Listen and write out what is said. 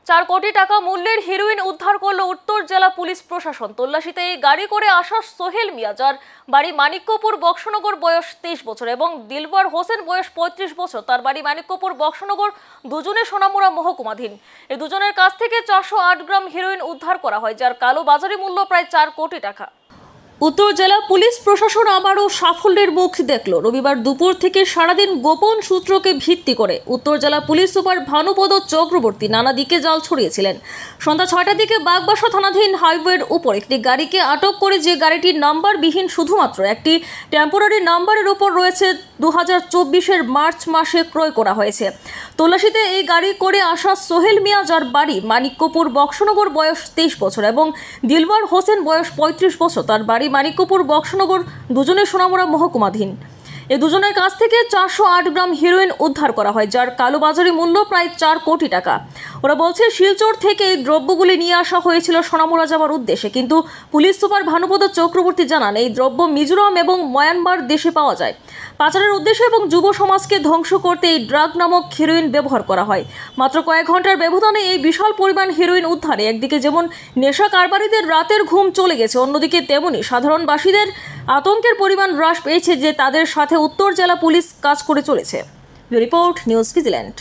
4 কোটি টাকা মূল্যের হেরোইন উদ্ধার করল উত্তর জেলা পুলিশ প্রশাসন। তল্লাশিতে এই গাড়ি করে আসা সোহেল মিয়া, যার বাড়ি মানিক্যপুর বক্সনগর, বয়স 23 বছর, এবং দিলবার হোসেন, বয়স 35 বছর, তার বাড়ি মানিক্যপুর বক্সনগর, দুজনে সোনামুড়া মহকুমাধীন। এই দুজনের কাছ থেকে 408 গ্রাম হেরোইন উদ্ধার করা হয়, যার কালো বাজারি মূল্য প্রায় 4 কোটি টাকা। উত্তর জেলা পুলিশ প্রশাসন আবারও সাফল্যের মুখ দেখল। রবিবার দুপুর থেকে সারাদিন গোপন সূত্রকে ভিত্তি করে উত্তর জেলা পুলিশ সুপার ভানুপদ চক্রবর্তী নানা দিকে জাল ছড়িয়েছিলেন। সন্ধ্যা 6টার দিকে বাগবাসা থানাধীন হাইওয়ের উপর একটি গাড়িকে আটক করে, যে গাড়িটির নাম্বারবিহীন শুধুমাত্র একটি টেম্পোরারি নাম্বারের উপর রয়েছে, 2024-এর মার্চ মাসে ক্রয় করা হয়েছে। তল্লাশিতে এই গাড়ি করে আসা সোহেল মিয়া, যার বাড়ি মানিক্যপুর বক্সনগর, বয়স 23 বছর, এবং দিলবার হোসেন, বয়স 35 বছর, তার বাড়ি মানিক্যপুর বক্সনগর, দুজনে সোনামুড়া মহকুমাধীন। এই দুজনের কাছ থেকে 408 গ্রাম হেরোইন উদ্ধার করা হয়, যার কালোবাজারি মূল্য প্রায় 4 কোটি টাকা। ওরা বলছে শিলচর থেকে এই দ্রব্যগুলি নিয়ে আসা হয়েছিল সোনামুড়া যাওয়ার উদ্দেশ্যে, কিন্তু পুলিশ সুপার ভানুপদ চক্রবর্তী জানান এই দ্রব্য মিজোরাম এবং মায়ানমার দেশে পাওয়া যায়। পাচারের উদ্দেশ্যে এবং যুব সমাজকে ধ্বংস করতে এই ড্রাগ নামক হেরোইন ব্যবহার করা হয়। মাত্র কয়েক ঘন্টার ব্যবধানে এই বিশাল পরিমাণ হেরোইন উদ্ধারে একদিকে যেমন নেশা কারবারিদের রাতের ঘুম চলে গেছে, অন্যদিকে তেমনি সাধারণবাসীদের আতঙ্কের পরিমাণ হ্রাস পেয়েছে, যে তাদের সাথে উত্তর জেলা পুলিশ কাজ করে চলেছে। Report news vigilante.